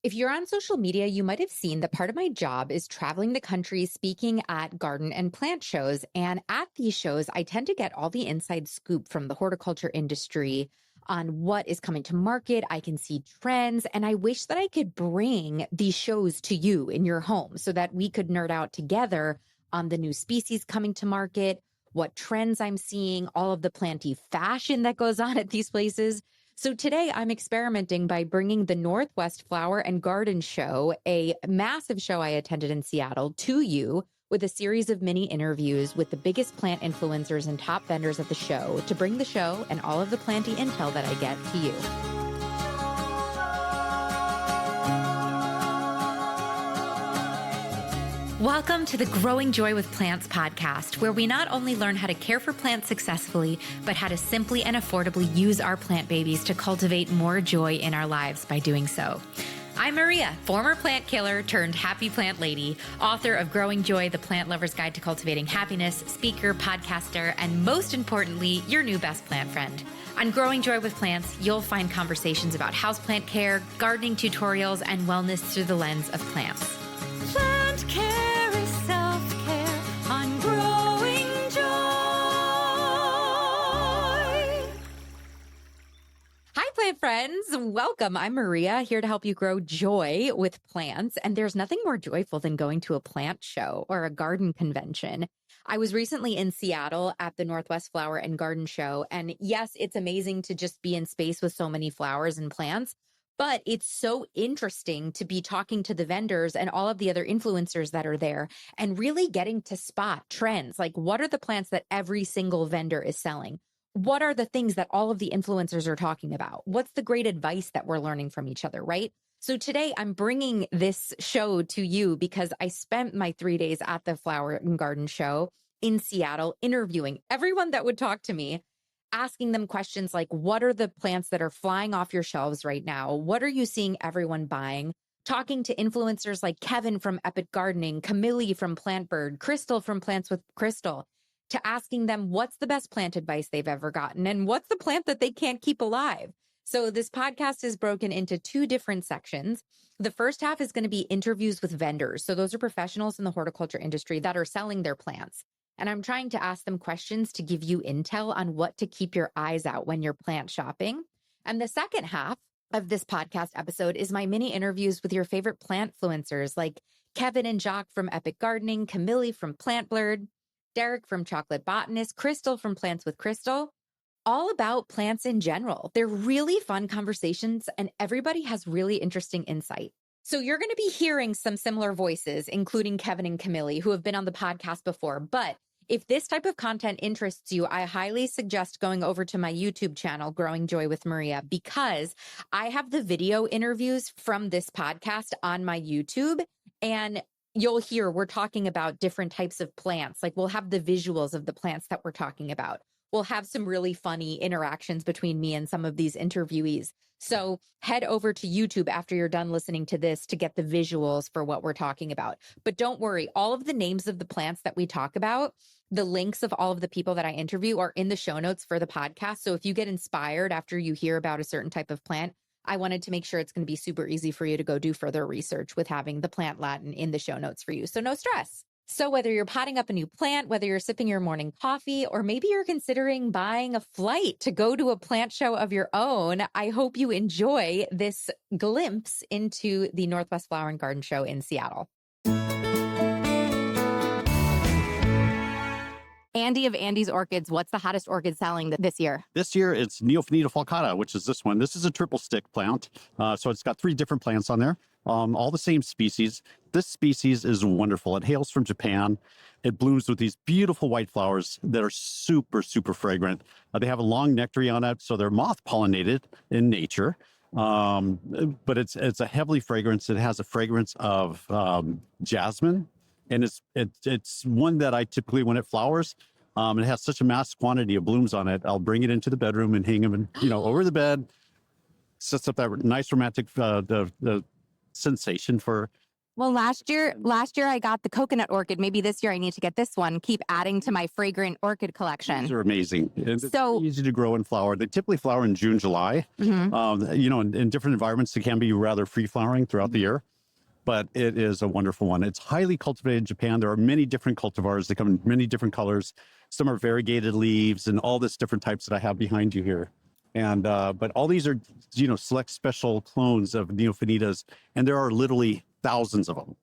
If you're on social media, you might have seen that part of my job is traveling the country speaking at garden and plant shows. And at these shows, I tend to get all the inside scoop from the horticulture industry on what is coming to market. I can see trends, and I wish that I could bring these shows to you in your home so that we could nerd out together on the new species coming to market, what trends I'm seeing, all of the planty fashion that goes on at these places. So today I'm experimenting by bringing the Northwest Flower and Garden Show, a massive show I attended in Seattle, to you with a series of mini interviews with the biggest plant influencers and top vendors at the show to bring the show and all of the planty intel that I get to you. Welcome to the Growing Joy with Plants podcast, where we not only learn how to care for plants successfully, but how to simply and affordably use our plant babies to cultivate more joy in our lives by doing so. I'm Maria, former plant killer turned happy plant lady, author of Growing Joy, the Plant Lover's Guide to Cultivating Happiness, speaker, podcaster, and most importantly, your new best plant friend. On Growing Joy with Plants, you'll find conversations about houseplant care, gardening tutorials, and wellness through the lens of plants. Plant care is self-care on Growing Joy. Hi, plant friends. Welcome. I'm Maria, here to help you grow joy with plants. And there's nothing more joyful than going to a plant show or a garden convention. I was recently in Seattle at the Northwest Flower and Garden Show. And yes, it's amazing to just be in space with so many flowers and plants. But it's so interesting to be talking to the vendors and all of the other influencers that are there and really getting to spot trends. Like, what are the plants that every single vendor is selling? What are the things that all of the influencers are talking about? What's the great advice that we're learning from each other, right? So today I'm bringing this show to you because I spent my 3 days at the Flower and Garden Show in Seattle interviewing everyone that would talk to me, asking them questions like, what are the plants that are flying off your shelves right now? What are you seeing everyone buying? Talking to influencers like Kevin from Epic Gardening, Kamili from Plantblerd, Krystal from Plants with Krystal, to asking them what's the best plant advice they've ever gotten and what's the plant that they can't keep alive. So this podcast is broken into two different sections. The first half is going to be interviews with vendors. So those are professionals in the horticulture industry that are selling their plants. And I'm trying to ask them questions to give you intel on what to keep your eyes out when you're plant shopping. And the second half of this podcast episode is my mini interviews with your favorite plant influencers like Kevin and Jaques from Epic Gardening, Kamili from Plantblerd, Derek from Chocolate Botanist, Krystal from Plants with Krystal, all about plants in general. They're really fun conversations and everybody has really interesting insight. So you're going to be hearing some similar voices, including Kevin and Kamili, who have been on the podcast before. But if this type of content interests you, I highly suggest going over to my YouTube channel, Growing Joy with Maria, because I have the video interviews from this podcast on my YouTube. And you'll hear we're talking about different types of plants. Like, we'll have the visuals of the plants that we're talking about. We'll have some really funny interactions between me and some of these interviewees. So head over to YouTube after you're done listening to this to get the visuals for what we're talking about. But don't worry, all of the names of the plants that we talk about, the links of all of the people that I interview are in the show notes for the podcast. So if you get inspired after you hear about a certain type of plant, I wanted to make sure it's going to be super easy for you to go do further research with having the plant Latin in the show notes for you. So no stress. So whether you're potting up a new plant, whether you're sipping your morning coffee, or maybe you're considering buying a flight to go to a plant show of your own, I hope you enjoy this glimpse into the Northwest Flower and Garden Show in Seattle. Andy of Andy's Orchids, what's the hottest orchid selling this year? This year, it's Neophanita falcata, which is this one. This is a triple stick plant. So it's got 3 different plants on there, all the same species. This species is wonderful. It hails from Japan. It blooms with these beautiful white flowers that are super, super fragrant. They have a long nectary on it, so they're moth pollinated in nature. But it's a heavily fragrance. It has a fragrance of jasmine. And it's one that I typically, when it flowers, it has such a mass quantity of blooms on it, I'll bring it into the bedroom and hang them, over the bed. Sets up that nice romantic the sensation for Well, last year I got the coconut orchid. Maybe this year I need to get this one. Keep adding to my fragrant orchid collection. These are amazing. It's So easy to grow and flower. They typically flower in June, July. In different environments, they can be rather free flowering throughout the year. But it is a wonderful one. It's highly cultivated in Japan. There are many different cultivars. They come in many different colors. Some are variegated leaves and all this different types that I have behind you here. And but all these are, select special clones of Neofinitas, and there are literally thousands of them.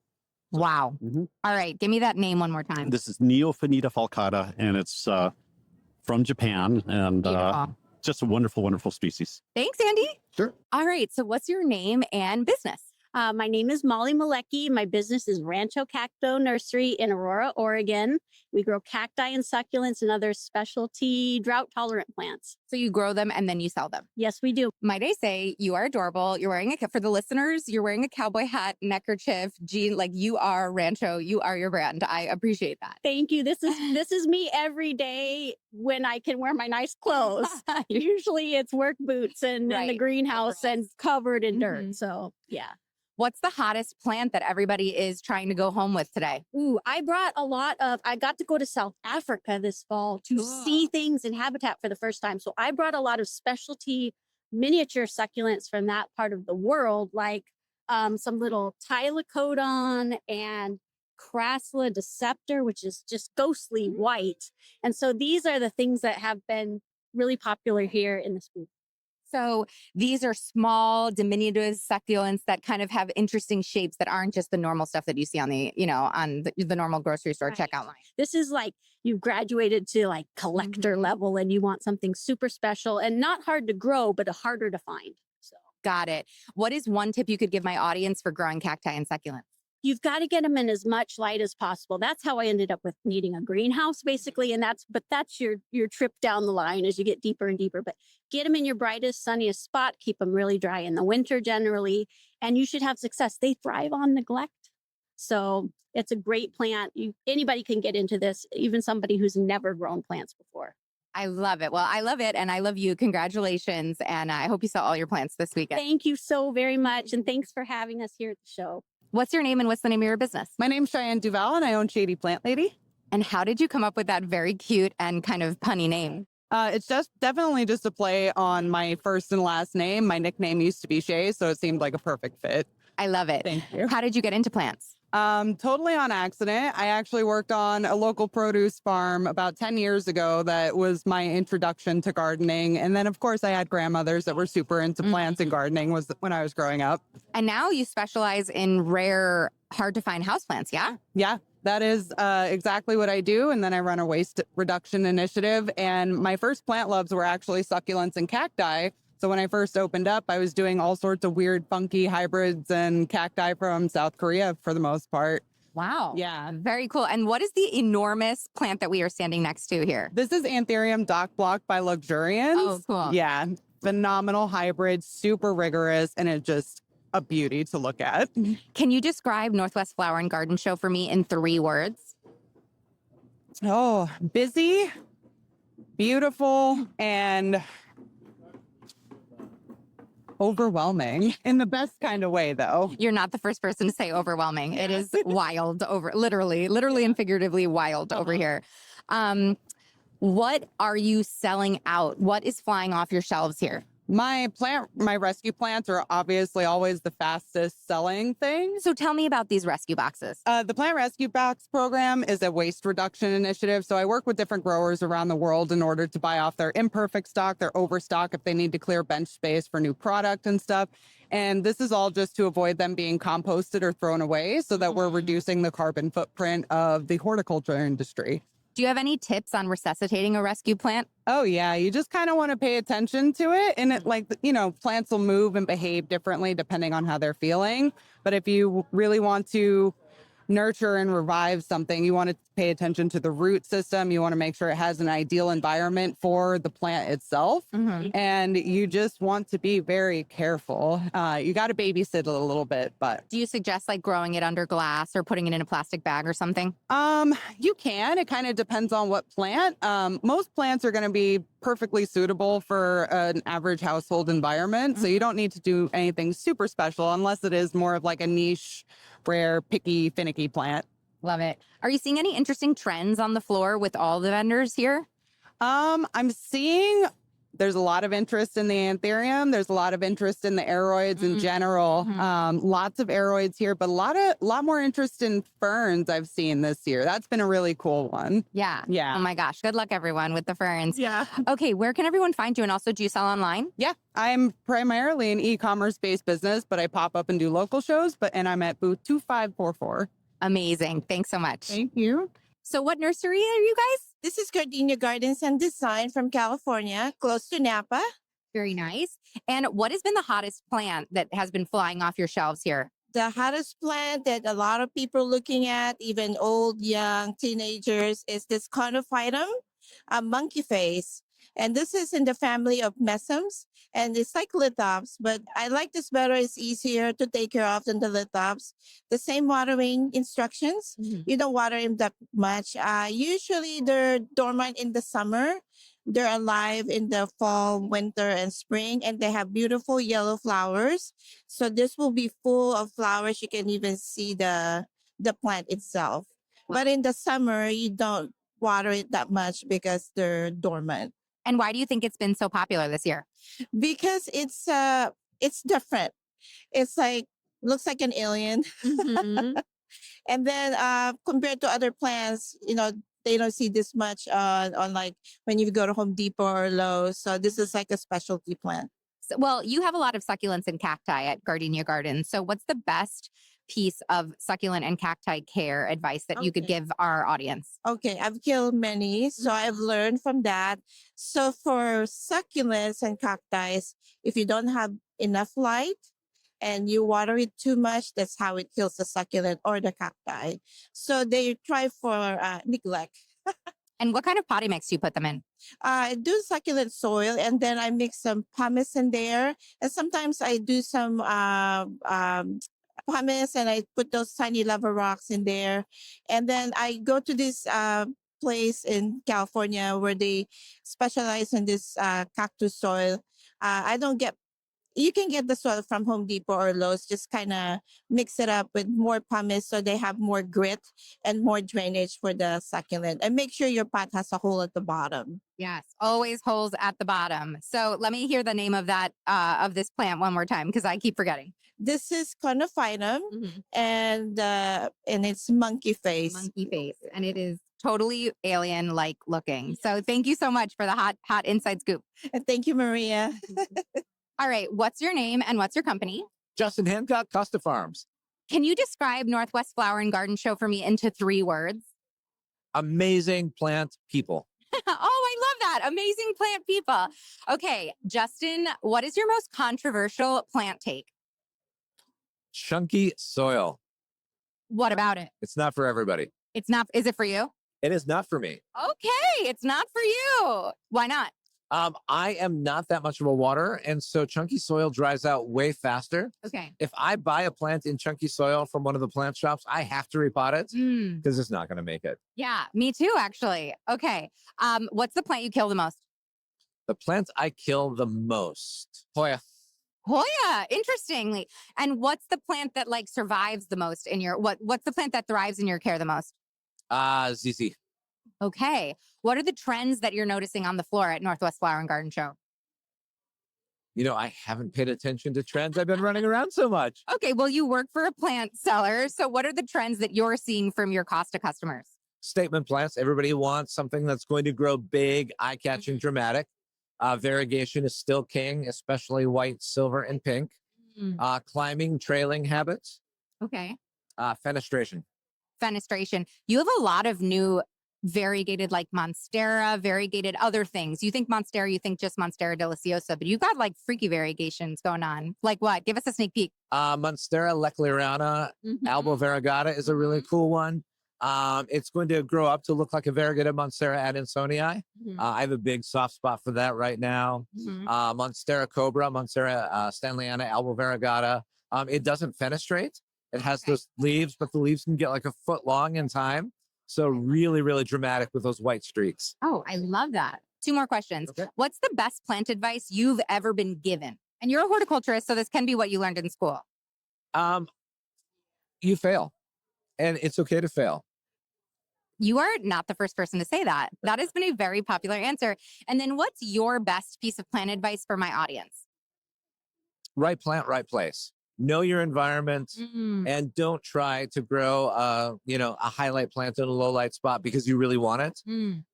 wow. All right, give me that name one more time. This is Neofinita falcata, and it's from Japan, and just a wonderful, wonderful species. Thanks, Andy. Sure. All right, so what's your name and business? My name is Molly Malecki. My business is Rancho Cacto Nursery in Aurora, Oregon. We grow cacti and succulents and other specialty drought-tolerant plants. So you grow them and then you sell them. Yes, we do. Might I say, you are adorable. You're wearing for the listeners, you're wearing a cowboy hat, neckerchief, jean, like you are Rancho. You are your brand. I appreciate that. Thank you. This is me every day when I can wear my nice clothes. Usually it's work boots and in the greenhouse and covered in dirt. So yeah. What's the hottest plant that everybody is trying to go home with today? Ooh, I got to go to South Africa this fall to see things in habitat for the first time. So I brought a lot of specialty miniature succulents from that part of the world, like some little Tylocodon and Krystal deceptor, which is just ghostly white. And so these are the things that have been really popular here in the school. So these are small, diminutive succulents that kind of have interesting shapes that aren't just the normal stuff that you see on the normal grocery store checkout line. This is like you've graduated to like collector level and you want something super special and not hard to grow, but harder to find. So got it. What is one tip you could give my audience for growing cacti and succulents? You've got to get them in as much light as possible. That's how I ended up with needing a greenhouse, basically. And that's your trip down the line as you get deeper and deeper. But get them in your brightest, sunniest spot. Keep them really dry in the winter generally. And you should have success. They thrive on neglect. So it's a great plant. Anybody can get into this, even somebody who's never grown plants before. I love it. Well, I love it. And I love you. Congratulations. And I hope you sell all your plants this weekend. Thank you so very much. And thanks for having us here at the show. What's your name and what's the name of your business? My name's Cheyenne Duval and I own Shady Plant Lady. And how did you come up with that very cute and kind of punny name? It's definitely just a play on my first and last name. My nickname used to be Chey, so it seemed like a perfect fit. I love it. Thank you. How did you get into plants? Totally on accident. I actually worked on a local produce farm about 10 years ago. That was my introduction to gardening. And then, of course, I had grandmothers that were super into plants and gardening was when I was growing up. And now you specialize in rare, hard to find houseplants, yeah? Yeah, that is exactly what I do. And then I run a waste reduction initiative. And my first plant loves were actually succulents and cacti. So when I first opened up, I was doing all sorts of weird, funky hybrids and cacti from South Korea for the most part. Wow. Yeah. Very cool. And what is the enormous plant that we are standing next to here? This is Anthurium dock block by Luxurians. Oh, cool. Yeah. Phenomenal hybrid, super rigorous, and it's just a beauty to look at. Can you describe Northwest Flower and Garden Show for me in 3 words? Oh, busy, beautiful, and overwhelming in the best kind of way, though. You're not the first person to say overwhelming. It is wild literally and figuratively wild over here. What are you selling out? What is flying off your shelves here? My rescue plants are obviously always the fastest selling thing. So tell me about these rescue boxes. The Plant Rescue Box program is a waste reduction initiative. So I work with different growers around the world in order to buy off their imperfect stock, their overstock, if they need to clear bench space for new product and stuff. And this is all just to avoid them being composted or thrown away so that we're reducing the carbon footprint of the horticulture industry. Do you have any tips on resuscitating a rescue plant? Oh, yeah. You just kind of want to pay attention to it. And plants will move and behave differently depending on how they're feeling. But if you really want to nurture and revive something, you want to pay attention to the root system. You want to make sure it has an ideal environment for the plant itself. And you just want to be very careful. You got to babysit it a little bit, but. Do you suggest like growing it under glass or putting it in a plastic bag or something? You can. It kind of depends on what plant. Most plants are going to be perfectly suitable for an average household environment. So you don't need to do anything super special unless it is more of like a niche rare, picky, finicky plant. Love it. Are you seeing any interesting trends on the floor with all the vendors here? I'm seeing there's a lot of interest in the anthurium. There's a lot of interest in the aeroids in general. Lots of aeroids here, but a lot more interest in ferns I've seen this year. That's been a really cool one. Yeah. Yeah. Oh my gosh. Good luck, everyone, with the ferns. Yeah. Okay. Where can everyone find you? And also, do you sell online? Yeah. I'm primarily an e-commerce based business, but I pop up and do local shows. And I'm at booth 2544. Amazing. Thanks so much. Thank you. So what nursery are you guys? This is Gardenia Gardens and Design from California, close to Napa. Very nice. And what has been the hottest plant that has been flying off your shelves here? The hottest plant that a lot of people are looking at, even old, young, teenagers, is this Conophytum, a monkey face. And this is in the family of mesums, and it's like lithops, but I like this better. It's easier to take care of than the lithops. The same watering instructions. You don't water them that much. Usually they're dormant in the summer. They're alive in the fall, winter, and spring, and they have beautiful yellow flowers. So this will be full of flowers. You can even see the plant itself. But in the summer, you don't water it that much because they're dormant. And why do you think it's been so popular this year? Because it's different. It's like looks like an alien. And then compared to other plants, they don't see this much on like when you go to Home Depot or Lowe's. So this is like a specialty plant. So, well, you have a lot of succulents and cacti at Gardenia Gardens. So what's the best piece of succulent and cacti care advice that you could give our audience? Okay, I've killed many, so I've learned from that. So for succulents and cacti, if you don't have enough light and you water it too much, that's how it kills the succulent or the cacti. So they try for neglect. And what kind of potting mix do you put them in? I do succulent soil, and then I mix some pumice in there. And sometimes I do some pumice, and I put those tiny lava rocks in there. And then I go to this place in California where they specialize in this cactus soil. I don't get You can get the soil from Home Depot or Lowe's. Just kind of mix it up with more pumice so they have more grit and more drainage for the succulent. And make sure your pot has a hole at the bottom. Yes, always holes at the bottom. So let me hear the name of that of this plant one more time because I keep forgetting. This is Conophytum, and it's monkey face. Monkey face, and it is totally alien-like looking. So thank you so much for the hot inside scoop. And thank you, Maria. All right, what's your name and what's your company? Justin Hancock, Costa Farms. Can you describe Northwest Flower and Garden Show for me into 3 words? Amazing plant people. Oh, I love that. Amazing plant people. Okay, Justin, what is your most controversial plant take? Chunky soil. What about it? It's not for everybody. It's not, is it for you? It is not for me. Okay, it's not for you. Why not? I am not that much of a waterer, and so chunky soil dries out way faster. Okay. If I buy a plant in chunky soil from one of the plant shops, I have to repot it because it's not going to make it. Yeah, me too, actually. Okay. What's the plant you kill the most? The plant I kill the most, Hoya. Hoya, interestingly. And what's the plant that like survives the most in your, what's the plant that thrives in your care the most? ZZ. Okay. What are the trends that you're noticing on the floor at Northwest Flower and Garden Show? I haven't paid attention to trends. I've been running around so much. Okay. Well, you work for a plant seller. So what are the trends that you're seeing from your Costa customers? Statement plants. Everybody wants something that's going to grow big, eye-catching, dramatic. Variegation is still king, especially white, silver, and pink. Climbing, trailing habits. Okay. Fenestration. Fenestration. You have a lot of new variegated like Monstera, variegated other things. You think Monstera, you think just Monstera deliciosa, but you've got like freaky variegations going on. Like what? Give us a sneak peek. Monstera leclerana, albo variegata is a really cool one. It's going to grow up to look like a variegated Monstera adansonii. I have a big soft spot for that right now. Monstera cobra, Monstera stanleyana, albo variegata. It doesn't fenestrate. It has those leaves, but the leaves can get like a foot long in time. So really, really dramatic with those white streaks. Oh, I love that. 2 more questions. Okay. What's the best plant advice you've ever been given? And you're a horticulturist, so this can be what you learned in school. you fail. And it's okay to fail. You are not the first person to say that. That has been a very popular answer. And then what's your best piece of plant advice for my audience? Right plant, right place. Know your environment and don't try to grow a highlight plant in a low light spot because you really want it.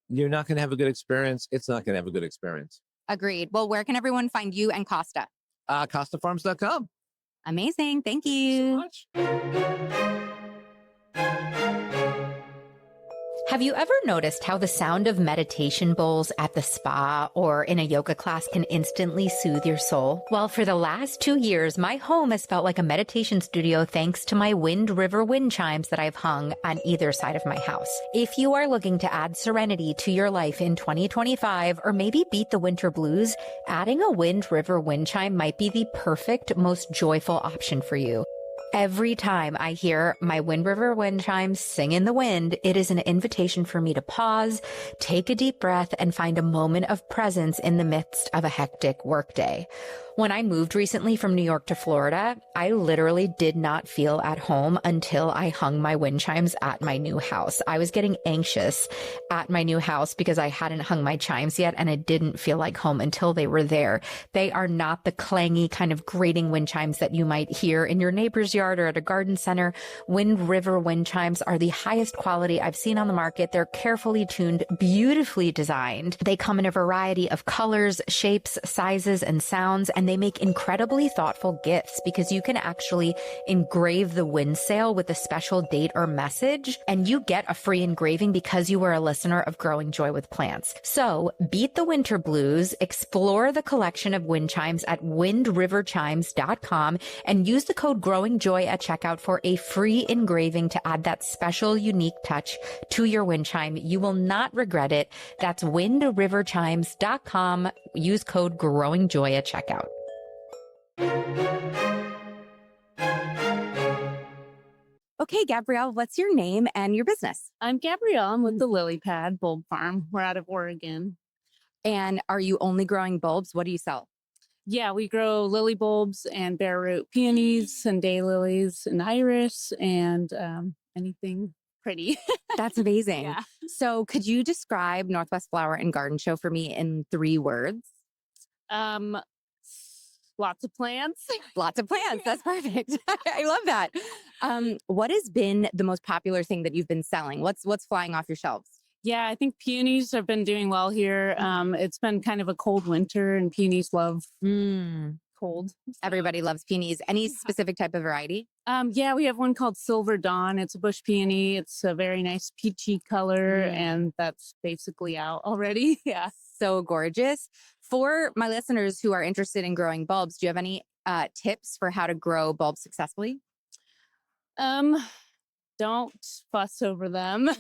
You're not going to have a good experience. It's not going to have a good experience. Agreed. Well, where can everyone find you and Costa? CostaFarms.com. Amazing. Thank you. So much. Have you ever noticed how the sound of meditation bowls at the spa or in a yoga class can instantly soothe your soul? Well, for the last 2 years, my home has felt like a meditation studio thanks to my Wind River wind chimes that I've hung on either side of my house. If you are looking to add serenity to your life in 2025 or maybe beat the winter blues, adding a Wind River wind chime might be the perfect, most joyful option for you. Every time I hear my Wind River wind chimes sing in the wind, it is an invitation for me to pause, take a deep breath, and find a moment of presence in the midst of a hectic workday. When I moved recently from New York to Florida, I literally did not feel at home until I hung my wind chimes at my new house. I was getting anxious at my new house because I hadn't hung my chimes yet, and it didn't feel like home until they were there. They are not the clangy kind of grating wind chimes that you might hear in your neighbor's yard or at a garden center. Wind River wind chimes are the highest quality I've seen on the market. They're carefully tuned, beautifully designed. They come in a variety of colors, shapes, sizes, and sounds, and they make incredibly thoughtful gifts because you can actually engrave the wind sail with a special date or message, and you get a free engraving because you were a listener of Growing Joy with Plants. So beat the winter blues, explore the collection of wind chimes at windriverchimes.com, and use the code Growing Joy at checkout for a free engraving to add that special, unique touch to your wind chime. You will not regret it. That's windriverchimes.com. Use code Growing Joy at checkout. Okay, Gabrielle, what's your name and your business? I'm Gabrielle. I'm with the Lily Pad Bulb Farm. We're out of Oregon. And are you only growing bulbs? What do you sell? Yeah, we grow lily bulbs and bare root peonies and daylilies and iris and anything pretty. That's amazing. Yeah. So could you describe Northwest Flower and Garden Show for me in 3 words? Lots of plants. Lots of plants. That's perfect. I love that. What has been the most popular thing that you've been selling? What's flying off your shelves? Yeah, I think peonies have been doing well here. It's been kind of a cold winter and peonies love cold. Everybody loves peonies. Any specific type of variety? Yeah, we have one called Silver Dawn. It's a bush peony. It's a very nice peachy color, and that's basically out already. Yeah. So gorgeous. For my listeners who are interested in growing bulbs, do you have any tips for how to grow bulbs successfully? Don't fuss over them.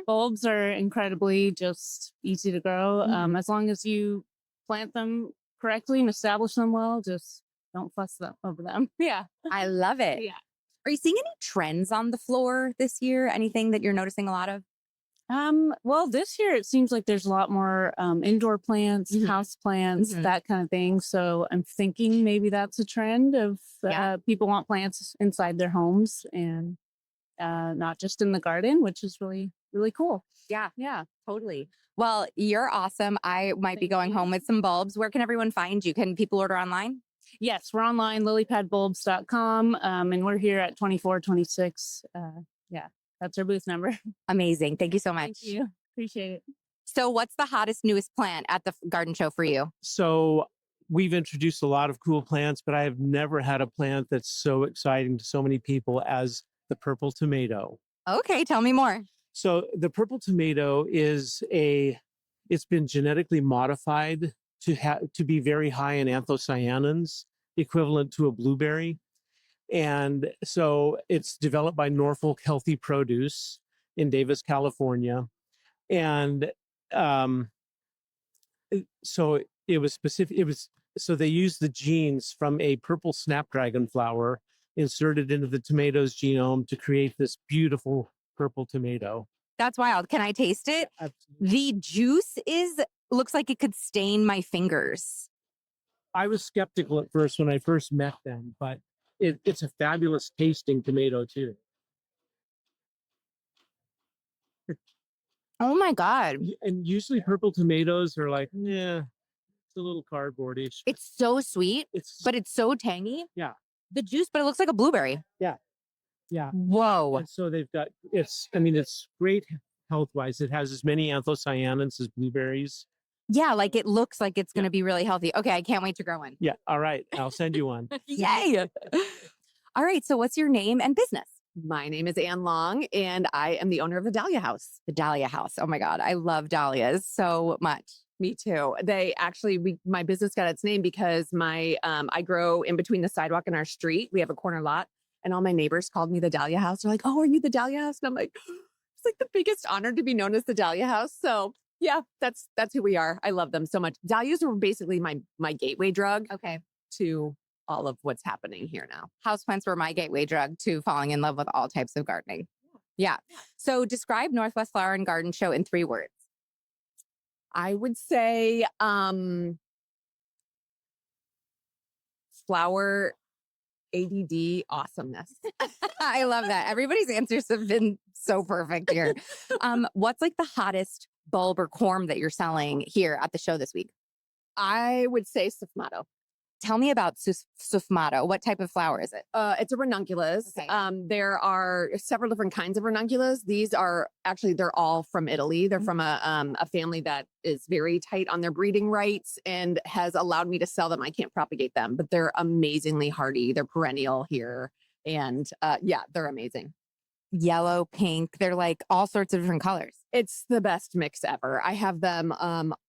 Bulbs are incredibly just easy to grow. As long as you plant them correctly and establish them well, just don't fuss over them. Yeah. I love it. Yeah. Are you seeing any trends on the floor this year? Anything that you're noticing a lot of? Well, this year it seems like there's a lot more indoor plants, house plants, that kind of thing. So I'm thinking maybe that's a trend of people want plants inside their homes and not just in the garden, which is really, really cool. Yeah. Yeah, totally. Well, you're awesome. I might be going home with some bulbs. Where can everyone find you? Can people order online? Yes, we're online, lilypadbulbs.com. And we're here at 2426. Yeah, that's our booth number. Amazing. Thank you so much. Thank you. Appreciate it. So what's the hottest, newest plant at the garden show for you? So we've introduced a lot of cool plants, but I have never had a plant that's so exciting to so many people as the purple tomato. Okay, tell me more. So the purple tomato it's been genetically modified to be very high in anthocyanins, equivalent to a blueberry. And so it's developed by Norfolk Healthy Produce in Davis, California. And so it was specific. So they used the genes from a purple snapdragon flower, inserted into the tomato's genome to create this beautiful purple tomato. That's wild. Can I taste it? Absolutely. The juice looks like it could stain my fingers. I was skeptical at first when I first met them, but it's a fabulous tasting tomato too. Oh my God. And usually purple tomatoes are like, yeah, it's a little cardboardish. It's so sweet, It's but it's so tangy. Yeah. The juice, but it looks like a blueberry. Yeah. Whoa. And so they've got it's great health wise. It has as many anthocyanins as blueberries. Yeah, like it looks like it's going to be really healthy. Okay, I can't wait to grow one. Yeah. All right. I'll send you one. Yay. All right, so what's your name and business? My name is Ann Long, and I am the owner of the Dahlia House. The Dahlia House. Oh my God, I love dahlias so much. Me too. My business got its name because I grow in between the sidewalk and our street. We have a corner lot, and all my neighbors called me the Dahlia House. They're like, "Oh, are you the Dahlia House?" And I'm like, it's like the biggest honor to be known as the Dahlia House. So yeah, that's who we are. I love them so much. Dahlias were basically my gateway drug. Okay. To all of what's happening here now. Houseplants were my gateway drug to falling in love with all types of gardening. Yeah. So describe Northwest Flower and Garden Show in 3 words. I would say flower ADD awesomeness. I love that. Everybody's answers have been so perfect here. What's like the hottest bulb or corm that you're selling here at the show this week? I would say Sufmato. Tell me about Sufmato. What type of flower is it? It's a ranunculus. Okay. There are several different kinds of ranunculus. These are actually, they're all from Italy. They're from a family that is very tight on their breeding rights and has allowed me to sell them. I can't propagate them, but they're amazingly hardy. They're perennial here. And yeah, they're amazing. Yellow, pink. They're like all sorts of different colors. It's the best mix ever. I have them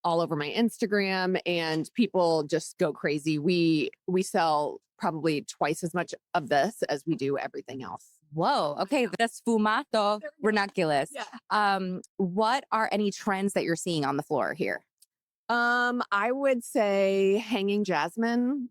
all over my Instagram, and people just go crazy. We sell probably twice as much of this as we do everything else. Whoa. Okay. The Sfumato ranunculus. Yeah. What are any trends that you're seeing on the floor here? I would say hanging jasmine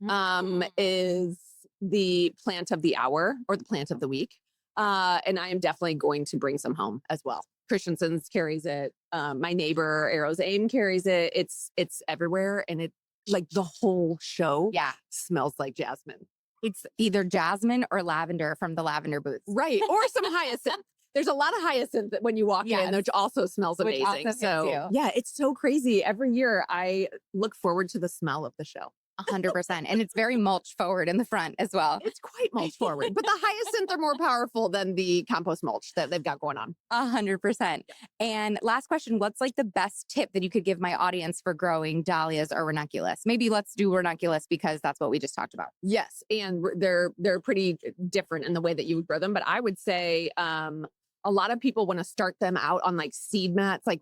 is the plant of the hour or the plant of the week. And I am definitely going to bring some home as well. Christensen's carries it. My neighbor Arrow's Aim carries it. It's everywhere, and it like the whole show. Yeah, smells like jasmine. It's either jasmine or lavender from the lavender booths, right? Or some hyacinth. There's a lot of hyacinth when you walk in, which also smells amazing. So yeah, it's so crazy. Every year I look forward to the smell of the show. 100%. And it's very mulch forward in the front as well. It's quite mulch forward, but the hyacinth are more powerful than the compost mulch that they've got going on. 100%. And last question, what's like the best tip that you could give my audience for growing dahlias or ranunculus? Maybe let's do ranunculus because that's what we just talked about. Yes. And they're pretty different in the way that you would grow them. But I would say, a lot of people want to start them out on like seed mats, like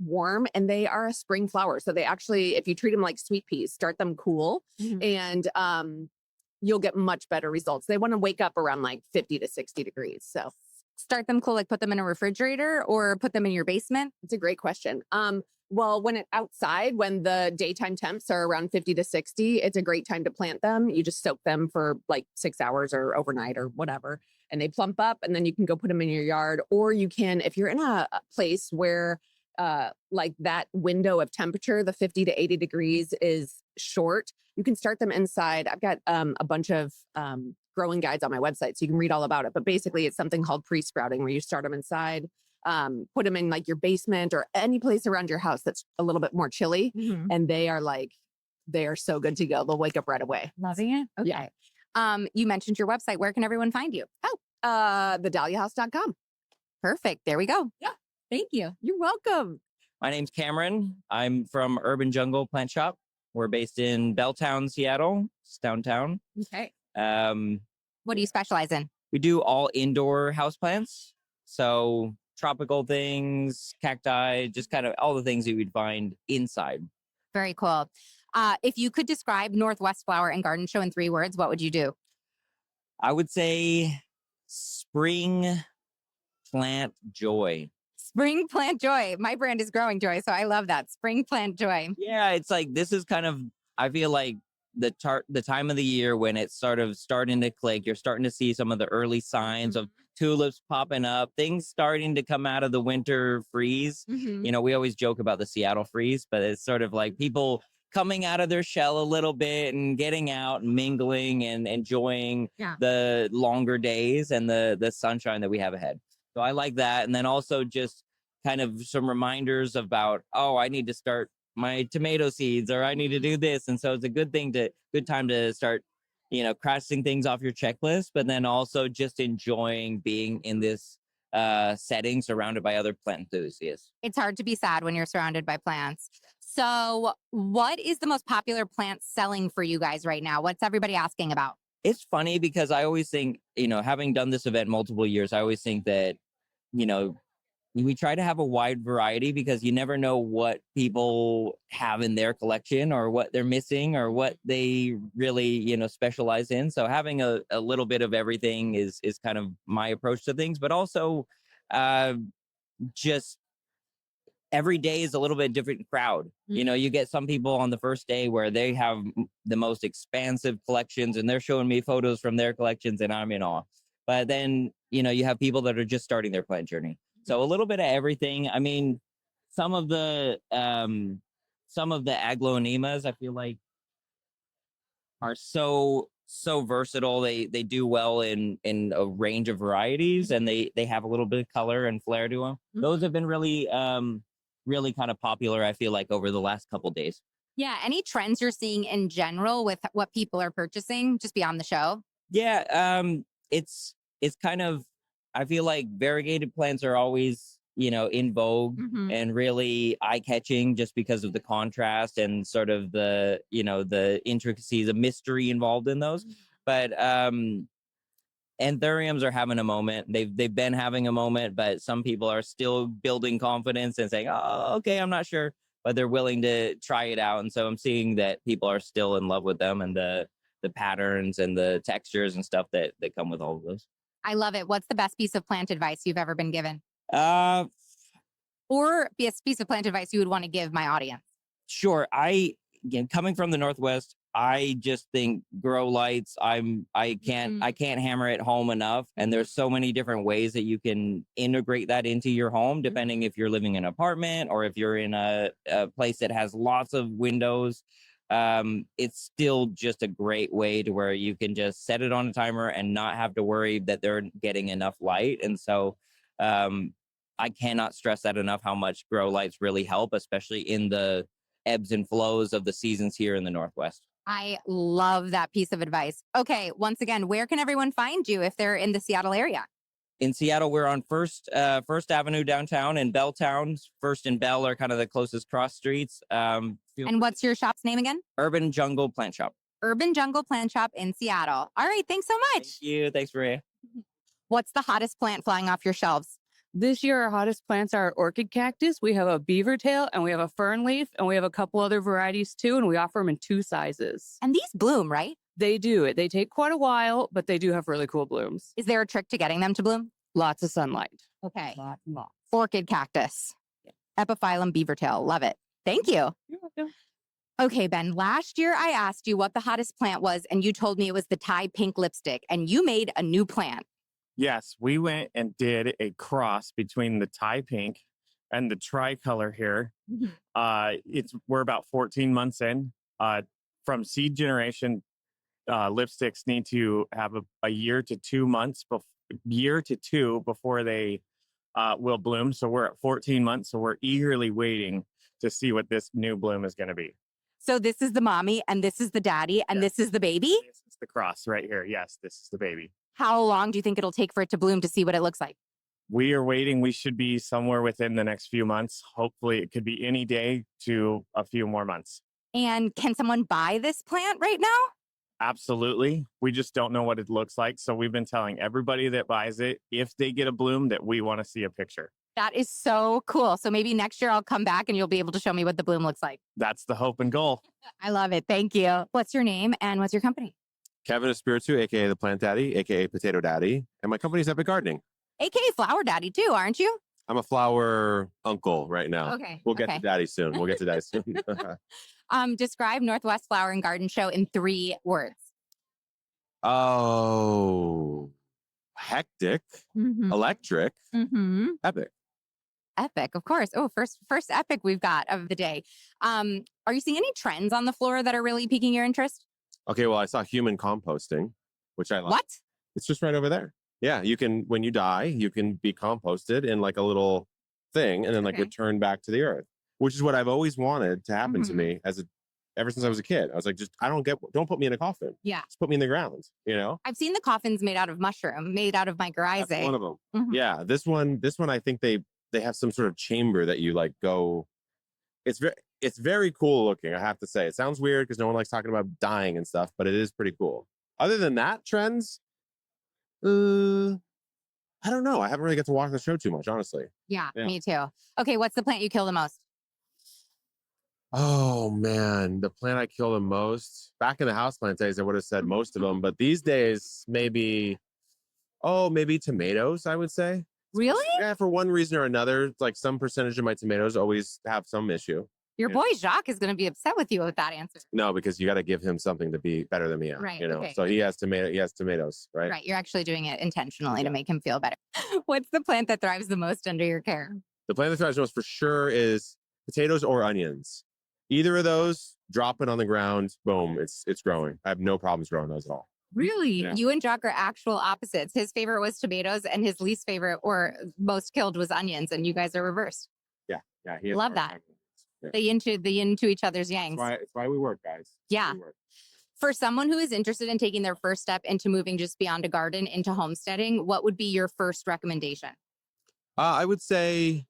warm, and they are a spring flower. So they actually, if you treat them like sweet peas, start them cool, and you'll get much better results. They want to wake up around like 50 to 60 degrees. So start them cool, like put them in a refrigerator or put them in your basement? It's a great question. Well, when it's outside, when the daytime temps are around 50 to 60, it's a great time to plant them. You just soak them for like 6 hours or overnight or whatever, and they plump up, and then you can go put them in your yard. Or you can, if you're in a place where like that window of temperature, the 50 to 80 degrees is short, you can start them inside. I've got a bunch of growing guides on my website, so you can read all about it. But basically, it's something called pre-sprouting, where you start them inside. Put them in like your basement or any place around your house that's a little bit more chilly. And they are so good to go. They'll wake up right away. Loving it. Okay. Yeah. You mentioned your website. Where can everyone find you? TheDahliaHouse.com. Perfect. There we go. Yeah. Thank you. You're welcome. My name's Cameron. I'm from Urban Jungle Plant Shop. We're based in Belltown, Seattle. It's downtown. Okay. What do you specialize in? We do all indoor houseplants. So tropical things, cacti, just kind of all the things that you'd find inside. Very cool. If you could describe Northwest Flower and Garden Show in 3 words, what would you do? I would say spring plant joy. Spring plant joy. My brand is Growing Joy, so I love that. Spring plant joy. Yeah, it's like this is kind of, I feel like the time of the year when it's sort of starting to click. You're starting to see some of the early signs of tulips popping up, things starting to come out of the winter freeze. You know, we always joke about the Seattle freeze, but it's sort of like people coming out of their shell a little bit and getting out and mingling and enjoying the longer days and the sunshine that we have ahead. So I like that. And then also just kind of some reminders about, oh, I need to start my tomato seeds, or I need to do this. And so it's a good time to start, crossing things off your checklist, but then also just enjoying being in this setting surrounded by other plant enthusiasts. It's hard to be sad when you're surrounded by plants. So what is the most popular plant selling for you guys right now? What's everybody asking about? It's funny because I always think, having done this event multiple years, I always think that, we try to have a wide variety because you never know what people have in their collection or what they're missing or what they really, specialize in. So having a little bit of everything is kind of my approach to things, but also just every day is a little bit different crowd. You get some people on the first day where they have the most expansive collections and they're showing me photos from their collections and I'm in awe. But then, you have people that are just starting their plant journey. So a little bit of everything. I mean, some of the aglaonemas, I feel like, are so versatile. They do well in a range of varieties, and they have a little bit of color and flair to them. Those have been really really kind of popular, I feel like, over the last couple days. Yeah. Any trends you're seeing in general with what people are purchasing just beyond the show? Yeah. It's kind of, I feel like variegated plants are always, in vogue and really eye-catching just because of the contrast and sort of the, the intricacies, the mystery involved in those. But anthuriums are having a moment. They've been having a moment, but some people are still building confidence and saying, oh, okay, I'm not sure, but they're willing to try it out. And so I'm seeing that people are still in love with them and the patterns and the textures and stuff that come with all of those. I love it. What's the best piece of plant advice you've ever been given? Or best piece of plant advice you would want to give my audience? Sure. Coming from the Northwest, I just think grow lights. I can't hammer it home enough. And there's so many different ways that you can integrate that into your home, depending if you're living in an apartment or if you're in a place that has lots of windows. It's still just a great way to where you can just set it on a timer and not have to worry that they're getting enough light. And so I cannot stress that enough, how much grow lights really help, especially in the ebbs and flows of the seasons here in the Northwest. I love that piece of advice. Okay, once again, where can everyone find you if they're in the Seattle area? In Seattle, we're on First Avenue downtown, and Belltown. First and Bell are kind of the closest cross streets. And what's your shop's name again? Urban Jungle Plant Shop. Urban Jungle Plant Shop in Seattle. All right, thanks so much. Thank you. Thanks, Maria. What's the hottest plant flying off your shelves? This year, our hottest plants are orchid cactus. We have a beaver tail and we have a fern leaf and we have a couple other varieties too. And we offer them in 2 sizes. And these bloom, right? They do. They take quite a while, but they do have really cool blooms. Is there a trick to getting them to bloom? Lots of sunlight. Okay. Lots. Orchid cactus. Epiphyllum beaver tail. Love it. Thank you. You're welcome. Okay, Ben, last year I asked you what the hottest plant was, and you told me it was the Thai pink lipstick, and you made a new plant. Yes, we went and did a cross between the Thai pink and the tricolor here. We're about 14 months in. From seed generation, lipsticks need to have a year to 2 months, before they will bloom. So we're at 14 months. So we're eagerly waiting to see what this new bloom is going to be. So this is the mommy, and this is the daddy, and Yes. this is the baby? This is the cross right here. Yes, this is the baby. How long do you think it'll take for it to bloom to see what it looks like? We are waiting. We should be somewhere within the next few months. Hopefully it could be any day to a few more months. And can someone buy this plant right now? Absolutely. We just don't know what it looks like. So we've been telling everybody that buys it, if they get a bloom, that we want to see a picture. That is so cool. So maybe next year I'll come back and you'll be able to show me what the bloom looks like. That's the hope and goal. I love it. Thank you. What's your name and what's your company? Kevin Espiritu, aka the Plant Daddy, aka Potato Daddy, and my company's Epic Gardening. AKA Flower Daddy too, aren't you? I'm a flower uncle right now. Okay. We'll get okay. to Daddy soon. We'll get to Daddy soon. Describe Northwest Flower and Garden Show in 3 words. Oh, hectic, electric, epic. Epic, of course. Oh, first epic we've got of the day. Are you seeing any trends on the floor that are really piquing your interest? Okay, well, I saw human composting, which I like. What? It's just right over there. Yeah, you can, when you die, you can be composted in like a little thing and then like Okay. return back to the earth, which is what I've always wanted to happen to me ever since I was a kid. I was like, don't put me in a coffin. Yeah. Just put me in the ground, you know? I've seen the coffins made out of mushroom, made out of mycorrhizae. That's one of them. Mhm. Yeah. This one, I think they have some sort of chamber that you like go. It's very cool looking, I have to say. It sounds weird because no one likes talking about dying and stuff, but it is pretty cool. Other than that, trends, I don't know. I haven't really got to watch the show too much, honestly. Yeah, me too. Okay, what's the plant you kill the most? Oh man, the plant I kill the most. Back in the houseplant days, I would have said most of them, but these days, maybe tomatoes, I would say. Really? Yeah, for one reason or another, like some percentage of my tomatoes always have some issue. Your boy Jaques is going to be upset with you with that answer. No, because you got to give him something to be better than me at, Right, you know. okay. So he has tomatoes, right? Right, you're actually doing it intentionally to make him feel better. What's the plant that thrives the most under your care? The plant that thrives most for sure is potatoes or onions. Either of those, drop it on the ground, boom, it's growing. I have no problems growing those at all. Really? Yeah. You and Jaques are actual opposites. His favorite was tomatoes and his least favorite or most killed was onions, and you guys are reversed. Yeah. He has Love hard that. time with this. They into each other's yangs. It's why we work, guys. Yeah. We work. For someone who is interested in taking their first step into moving just beyond a garden into homesteading, what would be your first recommendation? I would say,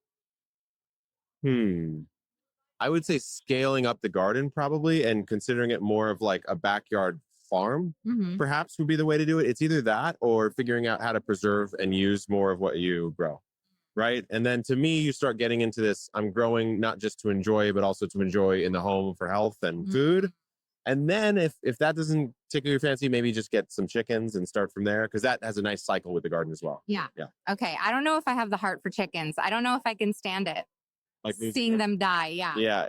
scaling up the garden probably and considering it more of like a backyard farm, perhaps would be the way to do it. It's either that or figuring out how to preserve and use more of what you grow. Right. And then to me, you start getting into this. I'm growing not just to enjoy, but also to enjoy in the home for health and food. And then if that doesn't tickle your fancy, maybe just get some chickens and start from there, because that has a nice cycle with the garden as well. Yeah. Yeah. Okay. I don't know if I have the heart for chickens. I don't know if I can stand it. Like Seeing them die. Yeah. Yeah.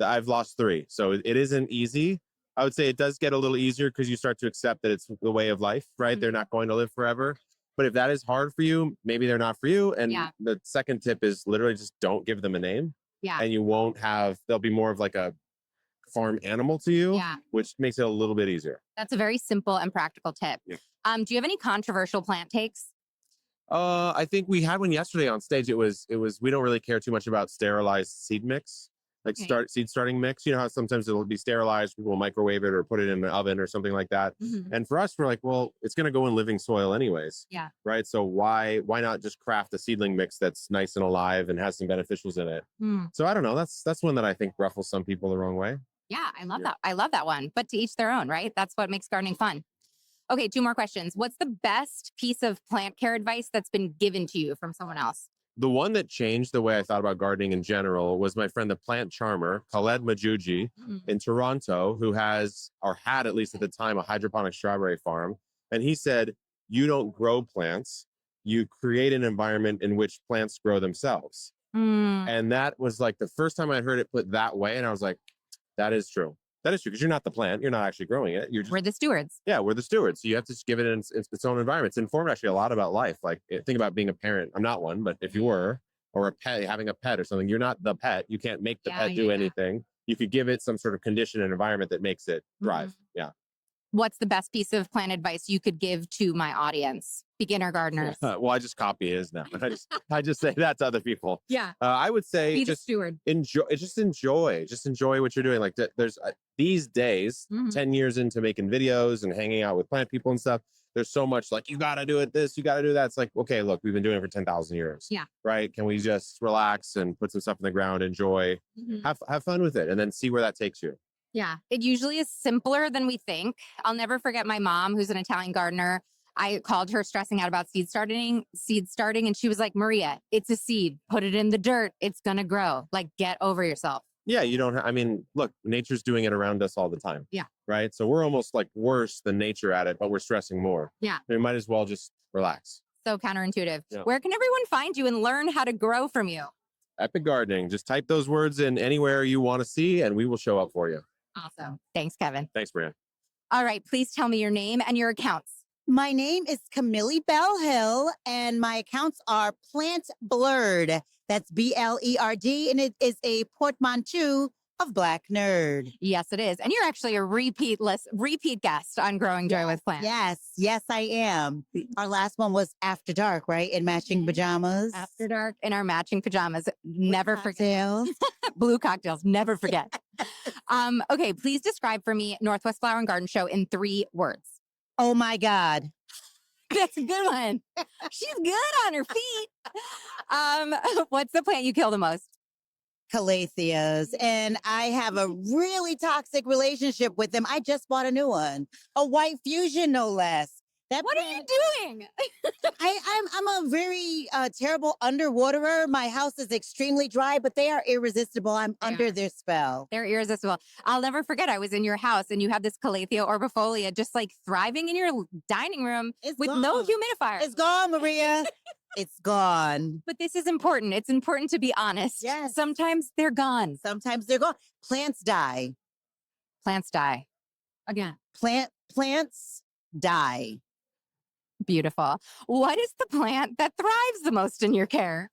I've lost 3. So it isn't easy. I would say it does get a little easier because you start to accept that it's the way of life, right? They're not going to live forever. But if that is hard for you, maybe they're not for you. And the second tip is literally just don't give them a name. Yeah. And they'll be more of like a farm animal to you, which makes it a little bit easier. That's a very simple and practical tip. Yeah. Do you have any controversial plant takes? I think we had one yesterday on stage. It was we don't really care too much about sterilized seed mix, like seed starting mix. You know how sometimes it'll be sterilized, people will microwave it or put it in the oven or something like that. And for us, we're like, well, it's going to go in living soil anyways. Yeah. Right. So why not just craft a seedling mix that's nice and alive and has some beneficials in it? So I don't know. That's one that I think ruffles some people the wrong way. Yeah, I love that. I love that one. But to each their own, right? That's what makes gardening fun. Okay, 2 more questions. What's the best piece of plant care advice that's been given to you from someone else? The one that changed the way I thought about gardening in general was my friend, the plant charmer, Khaled Majuji in Toronto, who has, or had at least at the time, a hydroponic strawberry farm. And he said, you don't grow plants, you create an environment in which plants grow themselves. And that was like the first time I heard it put that way. And I was like, that is true. That is true, because you're not the plant. You're not actually growing it. We're the stewards. Yeah, we're the stewards. So you have to just give it its own environment. It's informed actually a lot about life. Like think about being a parent. I'm not one, but if you were, or a pet, having a pet or something, you're not the pet. You can't make the pet do anything. You could give it some sort of condition and environment that makes it thrive. Yeah. What's the best piece of plant advice you could give to my audience, beginner gardeners? Well, I just copy his now. I just say that to other people. Yeah. I would say Be the just steward. enjoy what you're doing. Like there's these days, 10 years into making videos and hanging out with plant people and stuff, there's so much like, you got to do it this, you got to do that. It's like, okay, look, we've been doing it for 10,000 years. Yeah. Right. Can we just relax and put some stuff in the ground, enjoy, have fun with it, and then see where that takes you. Yeah, it usually is simpler than we think. I'll never forget my mom, who's an Italian gardener. I called her stressing out about seed starting, and she was like, Maria, it's a seed. Put it in the dirt. It's going to grow. Like, get over yourself. Yeah, look, nature's doing it around us all the time. Yeah. Right? So we're almost like worse than nature at it, but we're stressing more. Yeah. We might as well just relax. So counterintuitive. Yeah. Where can everyone find you and learn how to grow from you? Epic Gardening. Just type those words in anywhere you want to see, and we will show up for you. Awesome. Thanks, Kevin. Thanks, Brian. All right. Please tell me your name and your accounts. My name is Kamili Bellhill, and my accounts are Plantblerd. That's Blerd, and it is a portmanteau of Black Nerd. Yes, it is. And you're actually a repeat guest on Growing Joy with Plants. Yes, I am. Our last one was After Dark, right? In matching pajamas. After Dark in our matching pajamas. Never forget. Blue cocktails. Never forget. Okay, please describe for me Northwest Flower and Garden Show in 3 words. Oh my God. That's a good one. She's good on her feet. What's the plant you kill the most? Calatheas. And I have a really toxic relationship with them. I just bought a new one, a white fusion, no less. What are you doing? I'm a very terrible underwaterer. My house is extremely dry, but they are irresistible. I'm under their spell. They're irresistible. I'll never forget. I was in your house and you have this Calathea orbifolia just like thriving in your dining room with no humidifier. It's gone, Maria. It's gone. But this is important. It's important to be honest. Yes. Sometimes they're gone. Sometimes they're gone. Plants die. Plants die. Again. Plants die. Beautiful. What is the plant that thrives the most in your care?